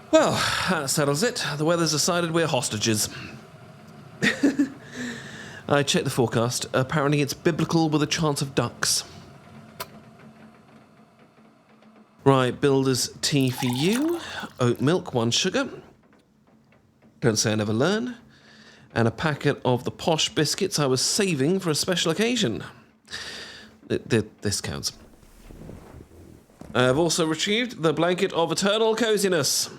Well, that settles it. The weather's decided we're hostages. I checked the forecast. Apparently it's biblical with a chance of ducks. Right, builder's tea for you. Oat milk, 1 sugar. Don't say I never learn. And a packet of the posh biscuits I was saving for a special occasion. This counts. I have also retrieved the blanket of eternal coziness.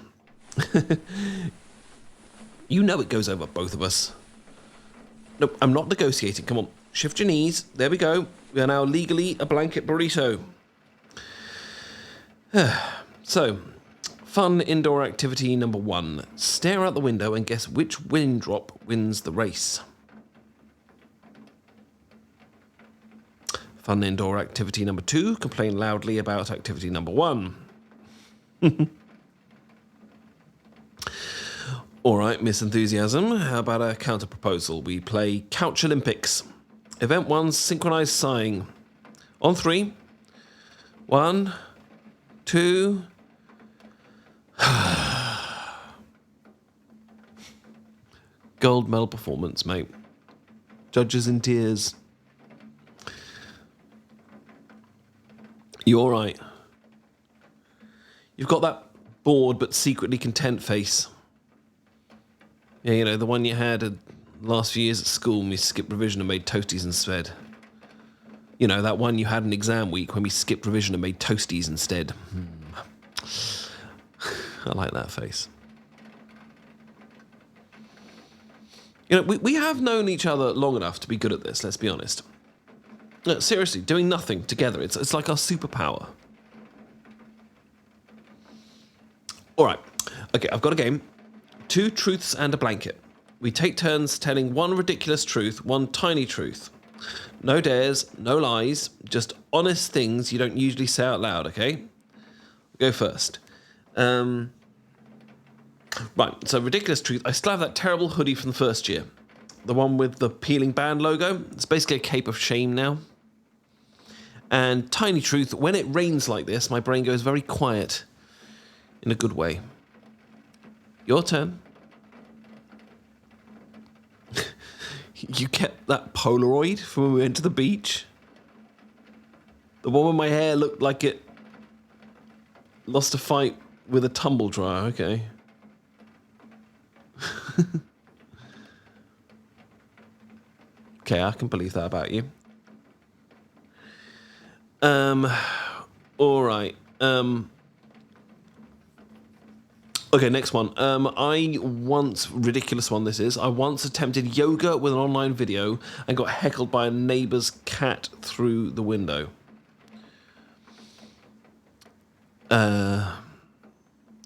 You know it goes over both of us. Nope, I'm not negotiating. Come on, shift your knees. There we go. We are now legally a blanket burrito. So, fun indoor activity number 1. Stare out the window and guess which wind drop wins the race. Fun indoor activity number 2. Complain loudly about activity number 1. All right, Miss Enthusiasm. How about a counter proposal? We play Couch Olympics. Event 1, synchronized sighing. On 3. 1, 2. Gold medal performance, mate. Judges in tears. You all right? You've got that bored but secretly content face. Yeah, you know, the one you had the last few years at school when we skipped revision and made toasties instead. You know, that one you had an exam week when we skipped revision and made toasties instead. I like that face. You know, we have known each other long enough to be good at this, let's be honest. No, seriously, doing nothing together, it's like our superpower. All right, okay, I've got a game. 2 truths and a blanket. We take turns telling 1 ridiculous truth, 1 tiny truth. No dares, no lies, just honest things you don't usually say out loud, okay? Go first. Right, so ridiculous truth. I still have that terrible hoodie from the first year. The one with the peeling band logo. It's basically a cape of shame now. And tiny truth, when it rains like this, my brain goes very quiet. In a good way. Your turn. You kept that Polaroid from when we went to the beach? The one where my hair looked like it lost a fight with a tumble dryer, okay. Okay, I can believe that about you. All right. Okay, next one. Ridiculous one this is. I once attempted yoga with an online video and got heckled by a neighbour's cat through the window.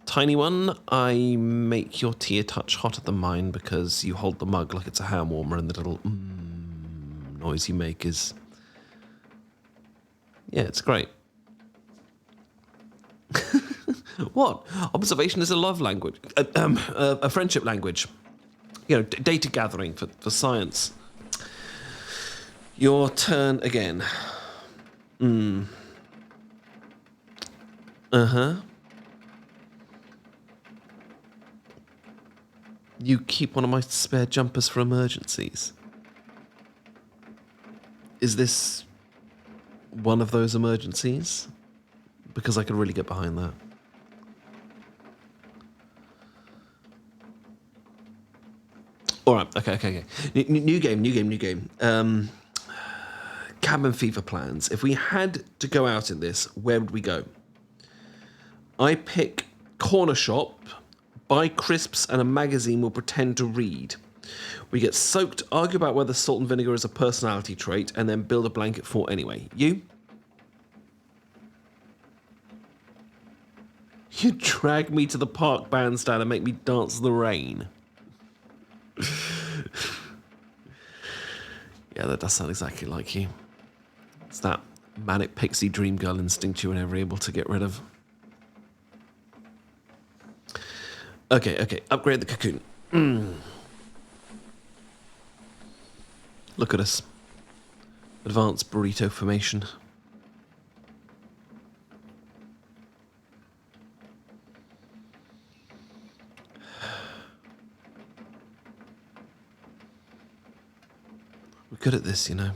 Tiny one. I make your tea a touch hotter than mine because you hold the mug like it's a hand warmer and the little noise you make is... Yeah, it's great. What? Observation is a love language. A friendship language. You know, data gathering for science. Your turn again. Uh-huh. You keep one of my spare jumpers for emergencies. Is this one of those emergencies? Because I could really get behind that. All right, okay. New game. Cabin fever plans. If we had to go out in this, where would we go? I pick corner shop, buy crisps and a magazine we'll pretend to read. We get soaked, argue about whether salt and vinegar is a personality trait, and then build a blanket fort anyway. You? You drag me to the park bandstand and make me dance in the rain. Yeah, that does sound exactly like you. It's that manic pixie dream girl instinct you were never able to get rid of. Okay. Upgrade the cocoon. Look at us. Advanced burrito formation. good at this, you know.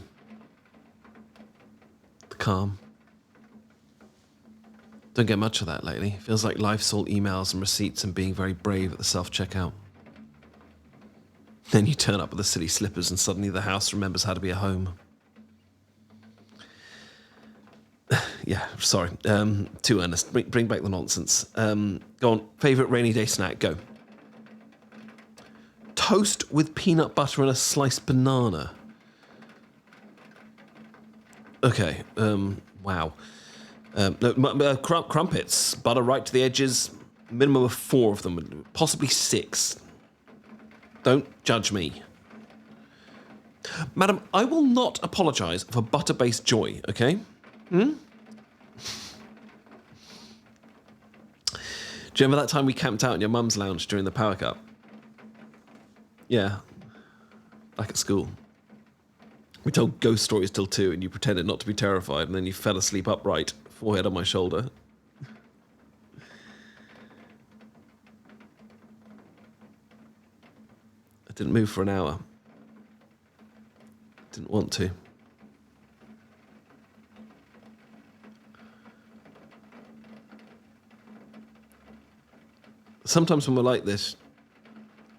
The calm. Don't get much of that lately. Feels like life's all emails and receipts and being very brave at the self-checkout. Then you turn up with the silly slippers and suddenly the house remembers how to be a home. Yeah, sorry. Too earnest. Bring back the nonsense. Go on. Favourite rainy day snack? Go. Toast with peanut butter and a sliced banana. Okay. Wow. No, crumpets. Butter right to the edges. Minimum of 4 of them. Possibly 6. Don't judge me. Madam, I will not apologise for butter-based joy, okay? Do you remember that time we camped out in your mum's lounge during the power cut? Yeah. Back at school. We told ghost stories till 2 and you pretended not to be terrified and then you fell asleep upright, forehead on my shoulder. I didn't move for an hour. Didn't want to. Sometimes when we're like this,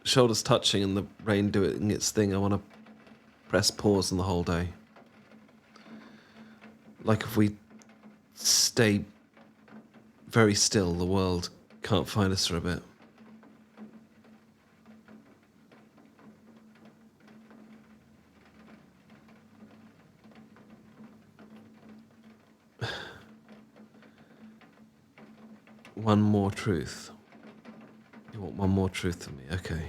shoulders touching and the rain doing its thing, I want to press pause on the whole day. Like if we stay very still, the world can't find us for a bit. One more truth. You want one more truth from me? Okay.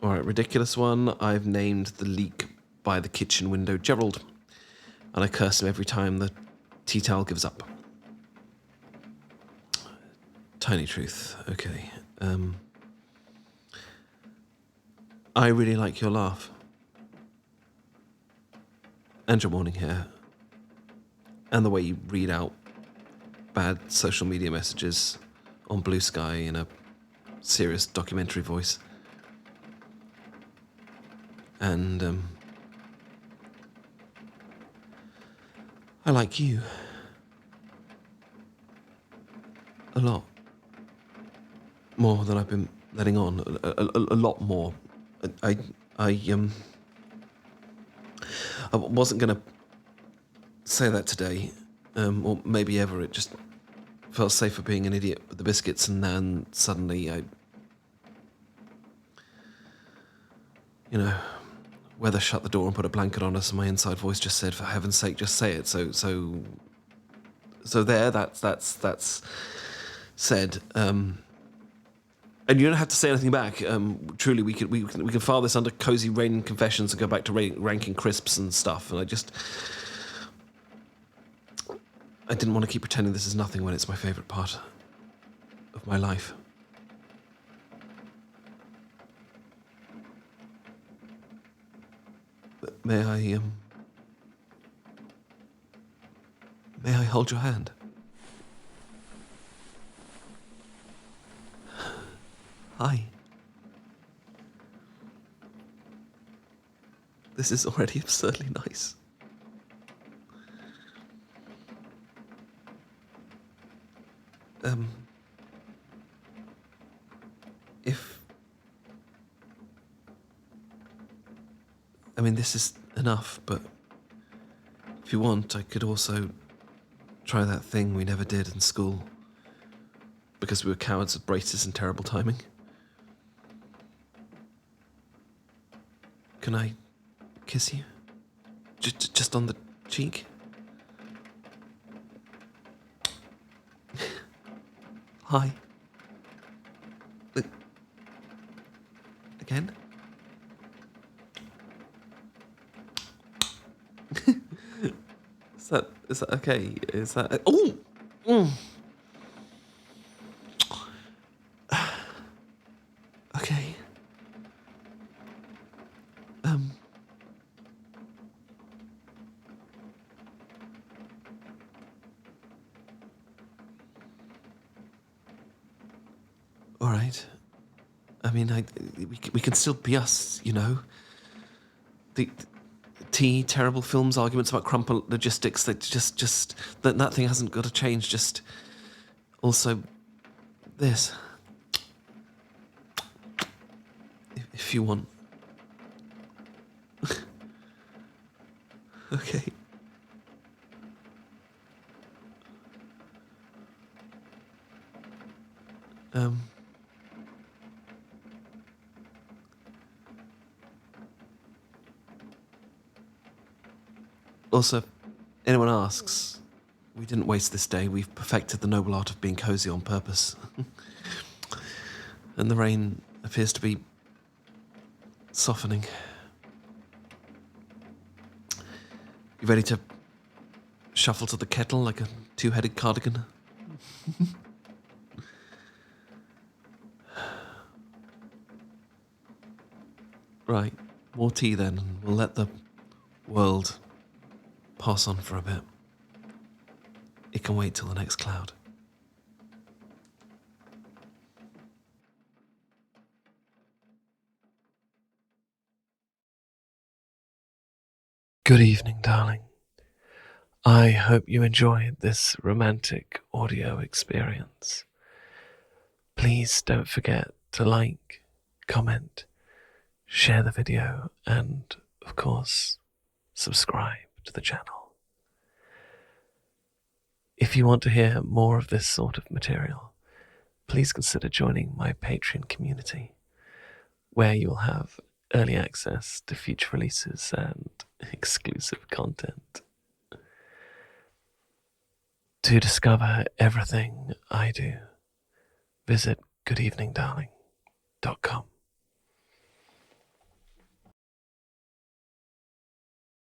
All right, ridiculous one. I've named the leak by the kitchen window Gerald, and I curse him every time the tea towel gives up. Tiny truth. Okay. I really like your laugh. And your morning hair. And the way you read out bad social media messages on Blue Sky in a serious documentary voice. And I like you a lot more than I've been letting on. A lot more. I wasn't gonna say that today, or maybe ever. It just felt safer being an idiot with the biscuits, and then suddenly weather shut the door and put a blanket on us, and my inside voice just said, "For heaven's sake, just say it." So there. That's said. And you don't have to say anything back. Truly, we can file this under cozy rain confessions and go back to ranking crisps and stuff. And I didn't want to keep pretending this is nothing when it's my favourite part of my life. But may I hold your hand? Hi. This is already absurdly nice. This is enough, but if you want, I could also try that thing we never did in school because we were cowards with braces and terrible timing. Can I kiss you? Just on the cheek? Hi. Look. Again? Is that okay? Is that... Oh! Okay. All right. I mean, we can still be us, you know. The terrible films, arguments about crumple logistics. That just that thing hasn't got to change. Just also this, if you want. Okay. Also, if anyone asks, we didn't waste this day. We've perfected the noble art of being cozy on purpose. And the rain appears to be softening. You ready to shuffle to the kettle like a two-headed cardigan? Right, more tea then, and we'll let the world pass on for a bit. It can wait till the next cloud. Good evening, darling. I hope you enjoyed this romantic audio experience. Please don't forget to like, comment, share the video, and, of course, subscribe to the channel. If you want to hear more of this sort of material, please consider joining my Patreon community, where you'll have early access to future releases and exclusive content. To discover everything I do, visit goodeveningdarling.com.